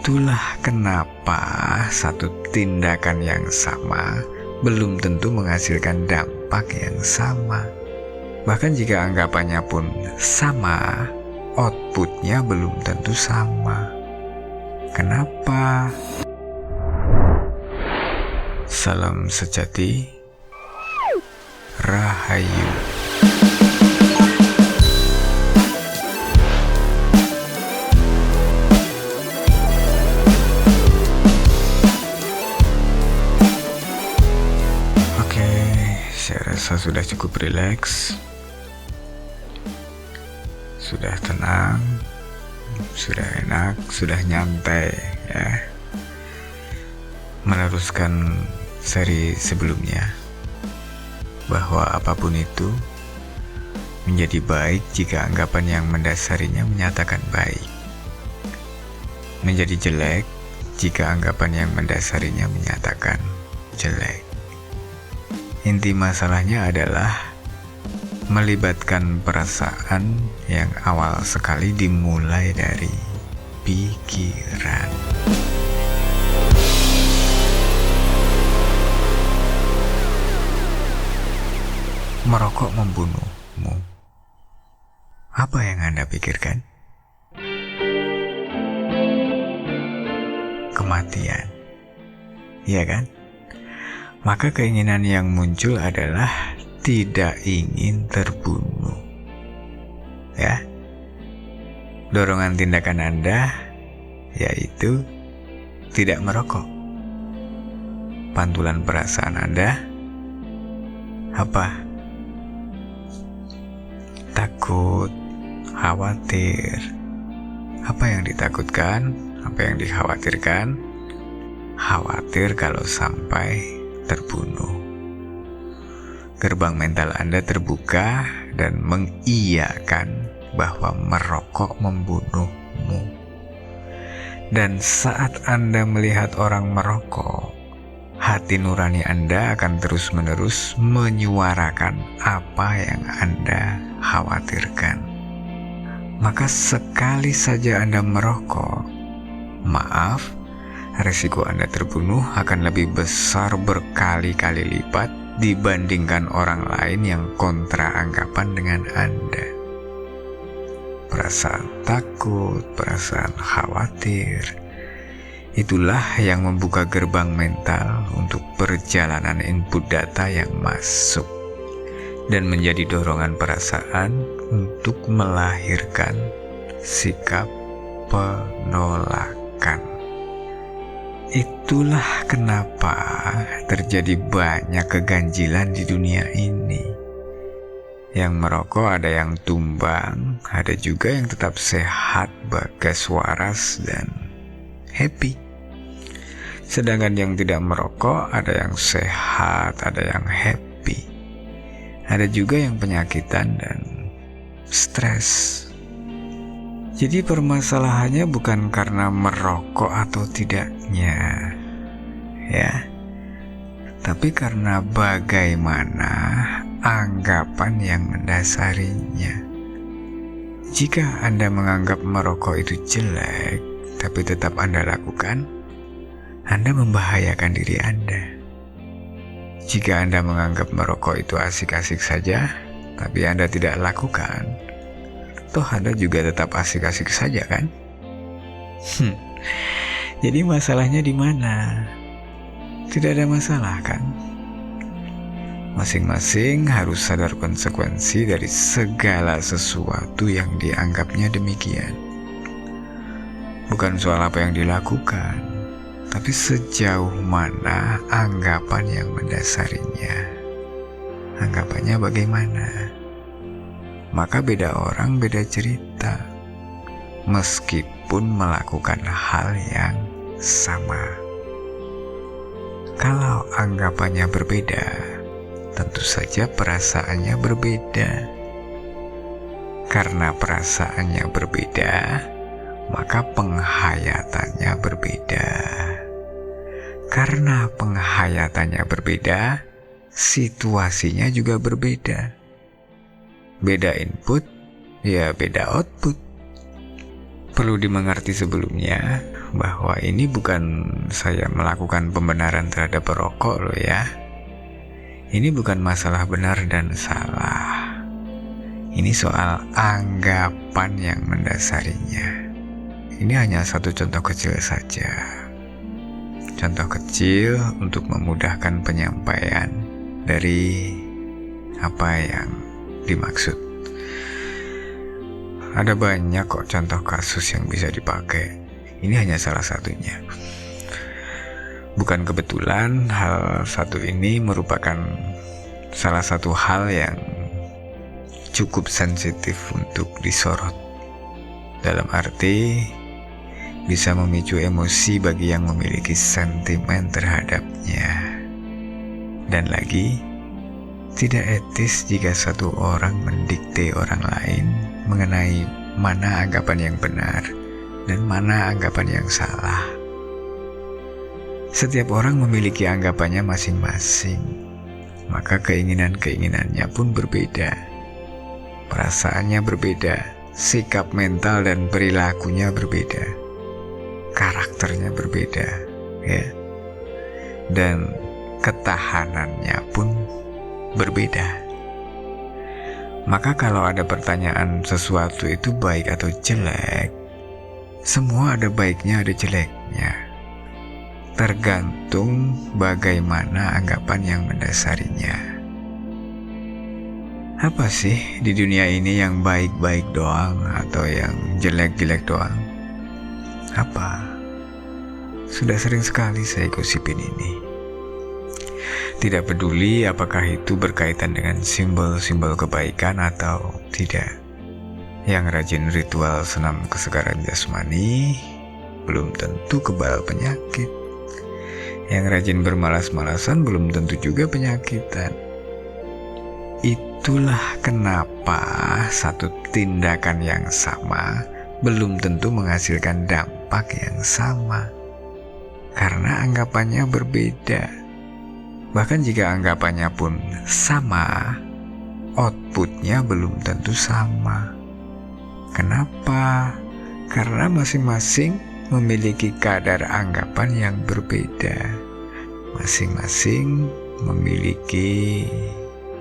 Itulah kenapa satu tindakan yang sama belum tentu menghasilkan dampak yang sama. Bahkan jika anggapannya pun sama, outputnya belum tentu sama. Kenapa? Salam sejati, Rahayu. Saya rasa sudah cukup rileks, sudah tenang, sudah enak, sudah nyantai ya. Meneruskan seri sebelumnya, bahwa apapun itu menjadi baik jika anggapan yang mendasarinya menyatakan baik, menjadi jelek jika anggapan yang mendasarinya menyatakan jelek. Inti masalahnya adalah melibatkan perasaan yang awal sekali dimulai dari pikiran. Merokok membunuhmu. Apa yang Anda pikirkan? Kematian. Iya kan? Maka keinginan yang muncul adalah tidak ingin terbunuh. Ya. Dorongan tindakan Anda yaitu tidak merokok. Pantulan perasaan Anda apa? Takut, khawatir. Apa yang ditakutkan? Apa yang dikhawatirkan? Khawatir kalau sampai terbunuh. Gerbang mental Anda terbuka dan mengiyakan bahwa merokok membunuhmu. Dan saat Anda melihat orang merokok, hati nurani Anda akan terus-menerus menyuarakan apa yang Anda khawatirkan. Maka sekali saja Anda merokok, maaf, resiko Anda terbunuh akan lebih besar berkali-kali lipat dibandingkan orang lain yang kontra anggapan dengan Anda. Perasaan takut, perasaan khawatir, itulah yang membuka gerbang mental untuk perjalanan input data yang masuk dan menjadi dorongan perasaan untuk melahirkan sikap penolakan. Itulah kenapa terjadi banyak keganjilan di dunia ini. Yang merokok ada yang tumbang, ada juga yang tetap sehat, bagas waras, dan happy. Sedangkan yang tidak merokok ada yang sehat, ada yang happy. Ada juga yang penyakitan dan stres. Jadi permasalahannya bukan karena merokok atau tidaknya, ya, tapi karena bagaimana anggapan yang mendasarinya. Jika Anda menganggap merokok itu jelek, tapi tetap Anda lakukan, Anda membahayakan diri Anda. Jika Anda menganggap merokok itu asik-asik saja, tapi Anda tidak lakukan, toh Anda juga tetap asik-asik saja kan? Jadi masalahnya di mana? Tidak ada masalah kan? Masing-masing harus sadar konsekuensi dari segala sesuatu yang dianggapnya demikian. Bukan soal apa yang dilakukan, tapi sejauh mana anggapan yang mendasarinya. Anggapannya bagaimana? Maka beda orang beda cerita, meskipun melakukan hal yang sama. Kalau anggapannya berbeda, tentu saja perasaannya berbeda. Karena perasaannya berbeda, maka penghayatannya berbeda. Karena penghayatannya berbeda, situasinya juga berbeda. Beda input, ya beda output. Perlu dimengerti sebelumnya bahwa ini bukan saya melakukan pembenaran terhadap perokok loh ya. Ini bukan masalah benar dan salah. Ini soal anggapan yang mendasarinya. Ini hanya satu contoh kecil saja. Contoh kecil untuk memudahkan penyampaian dari apa yang dimaksud. Ada banyak kok contoh kasus yang bisa dipakai. Ini hanya salah satunya. Bukan kebetulan hal satu ini merupakan salah satu hal yang cukup sensitif untuk disorot. Dalam arti bisa memicu emosi bagi yang memiliki sentimen terhadapnya. Dan lagi, tidak etis jika satu orang mendikte orang lain mengenai mana anggapan yang benar dan mana anggapan yang salah. Setiap orang memiliki anggapannya masing-masing, maka keinginan-keinginannya pun berbeda. Perasaannya berbeda, sikap mental dan perilakunya berbeda, karakternya berbeda, ya. Dan ketahanannya pun berbeda. Maka kalau ada pertanyaan sesuatu itu baik atau jelek, semua ada baiknya ada jeleknya. Tergantung bagaimana anggapan yang mendasarinya. Apa sih di dunia ini yang baik-baik doang atau yang jelek-jelek doang? Apa? Sudah sering sekali saya gosipin ini. Tidak peduli apakah itu berkaitan dengan simbol-simbol kebaikan atau tidak. Yang rajin ritual senam kesegaran jasmani belum tentu kebal penyakit. Yang rajin bermalas-malasan belum tentu juga penyakitan. Itulah kenapa satu tindakan yang sama belum tentu menghasilkan dampak yang sama. Karena anggapannya berbeda. Bahkan jika anggapannya pun sama, outputnya belum tentu sama. Kenapa? Karena masing-masing memiliki kadar anggapan yang berbeda. Masing-masing memiliki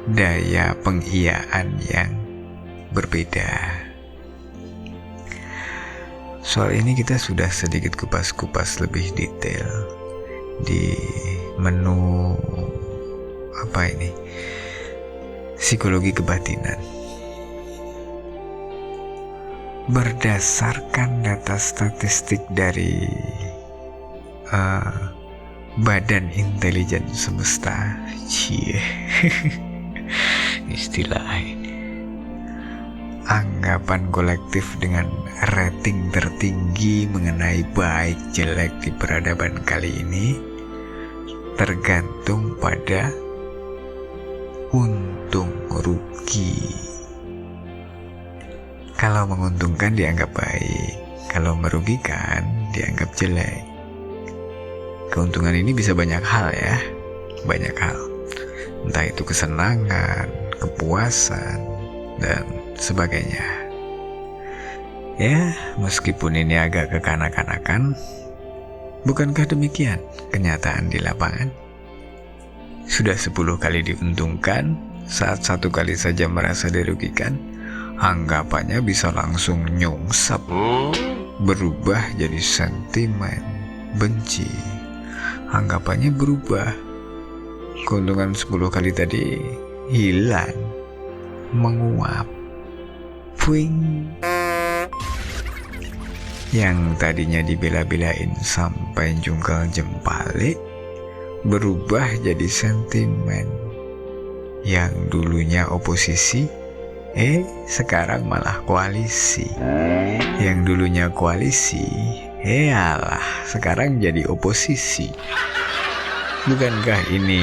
daya pengiyaan yang berbeda. Soal ini kita sudah sedikit kupas-kupas lebih detail di menu psikologi kebatinan. Berdasarkan data statistik dari Badan Intelijen Semesta, istilah ini, anggapan kolektif dengan rating tertinggi mengenai baik jelek di peradaban kali ini tergantung pada untung rugi. Kalau menguntungkan dianggap baik, kalau merugikan dianggap jelek. Keuntungan ini bisa banyak hal ya, banyak hal. Entah itu kesenangan, kepuasan, dan sebagainya. Ya, meskipun ini agak kekanak-kanakan, bukankah demikian kenyataan di lapangan? Sudah 10 kali diuntungkan, saat 1 kali saja merasa dirugikan, anggapannya bisa langsung nyungsep, berubah jadi sentimen, benci. Anggapannya berubah. Keuntungan 10 kali tadi hilang, menguap, puing. Yang tadinya dibela-belain sampai jungkal jempalik berubah jadi sentimen. Yang dulunya oposisi, sekarang malah koalisi. Yang dulunya koalisi, alah, sekarang jadi oposisi. Bukankah ini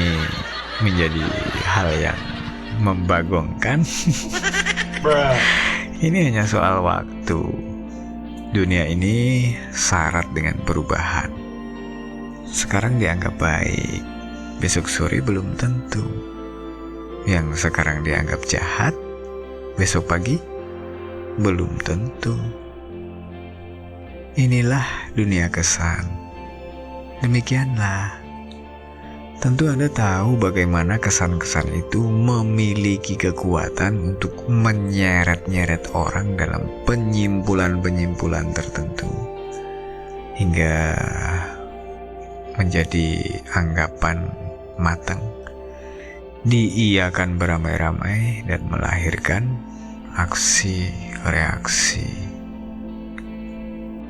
menjadi hal yang membagongkan? Ini hanya soal waktu. Dunia ini syarat dengan perubahan. Sekarang dianggap baik, besok sore belum tentu. Yang sekarang dianggap jahat, besok pagi belum tentu. Inilah dunia kesan. Demikianlah. Tentu Anda tahu bagaimana kesan-kesan itu memiliki kekuatan untuk menyeret-nyeret orang dalam penyimpulan-penyimpulan tertentu, hingga menjadi anggapan matang, diiyakan beramai-ramai dan melahirkan aksi-reaksi.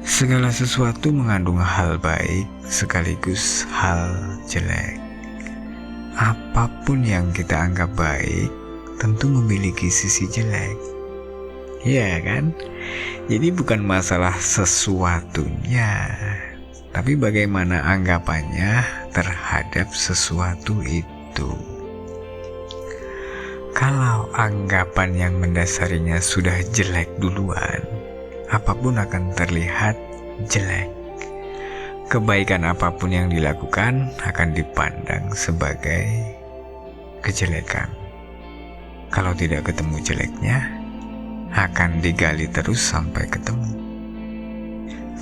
Segala sesuatu mengandung hal baik sekaligus hal jelek. Apapun yang kita anggap baik tentu memiliki sisi jelek. Ya kan? Jadi bukan masalah sesuatunya, tapi bagaimana anggapannya terhadap sesuatu itu. Kalau anggapan yang mendasarinya sudah jelek duluan, apapun akan terlihat jelek. Kebaikan apapun yang dilakukan akan dipandang sebagai kejelekan. Kalau tidak ketemu jeleknya, akan digali terus sampai ketemu.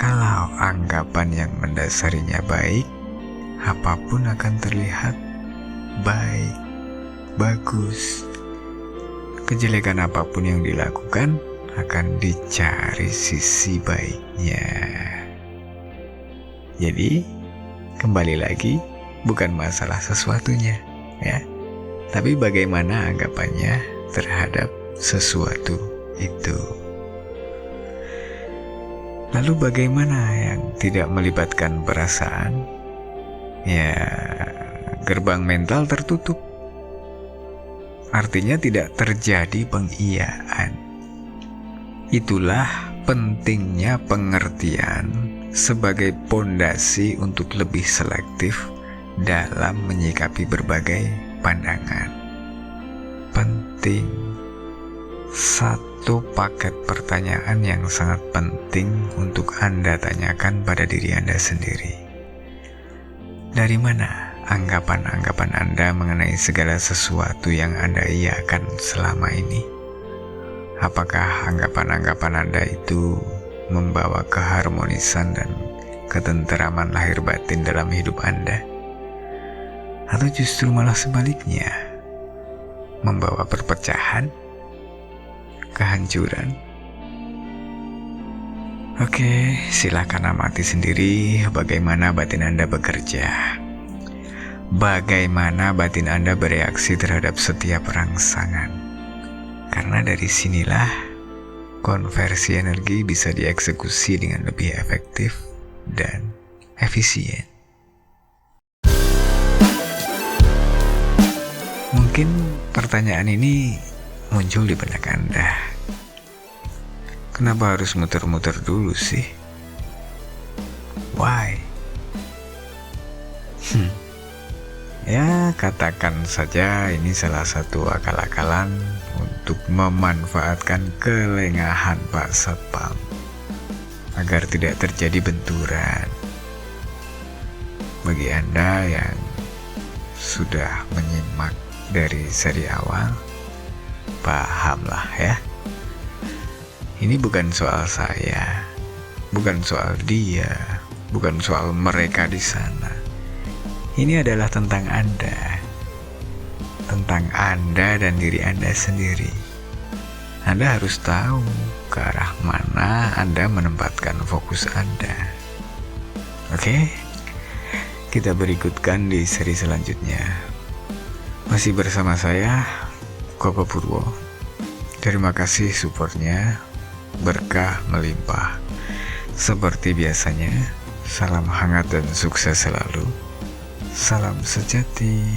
Kalau anggapan yang mendasarinya baik, apapun akan terlihat baik, bagus. Kejelekan apapun yang dilakukan akan dicari sisi baiknya. Jadi, kembali lagi, bukan masalah sesuatunya, ya, tapi bagaimana anggapannya terhadap sesuatu itu. Lalu bagaimana yang tidak melibatkan perasaan? Ya, gerbang mental tertutup. Artinya tidak terjadi pengiyaan. Itulah pentingnya pengertian sebagai pondasi untuk lebih selektif dalam menyikapi berbagai pandangan. Penting. Satu paket pertanyaan yang sangat penting untuk Anda tanyakan pada diri Anda sendiri. Dari mana anggapan-anggapan Anda mengenai segala sesuatu yang Anda iakan selama ini? Apakah anggapan-anggapan Anda itu membawa keharmonisan dan ketenteraman lahir batin dalam hidup Anda? Atau justru malah sebaliknya, membawa perpecahan, kehancuran? Oke, silakan amati sendiri bagaimana batin Anda bekerja. Bagaimana batin Anda bereaksi terhadap setiap rangsangan. Karena dari sinilah konversi energi bisa dieksekusi dengan lebih efektif dan efisien. Mungkin pertanyaan ini muncul di benak Anda. Kenapa harus muter-muter dulu sih? Why? Ya, katakan saja ini salah satu akal-akalan untuk memanfaatkan kelengahan Pak Satpam agar tidak terjadi benturan. Bagi Anda yang sudah menyimak dari seri awal, pahamlah ya. Ini bukan soal saya, bukan soal dia, bukan soal mereka di sana. Ini adalah tentang Anda dan diri Anda sendiri. Anda harus tahu ke arah mana Anda menempatkan fokus Anda. Oke? Kita berikutkan di seri selanjutnya. Masih bersama saya, Koko Purwo. Terima kasih supportnya, berkah melimpah. Seperti biasanya, salam hangat dan sukses selalu. Salam sejati.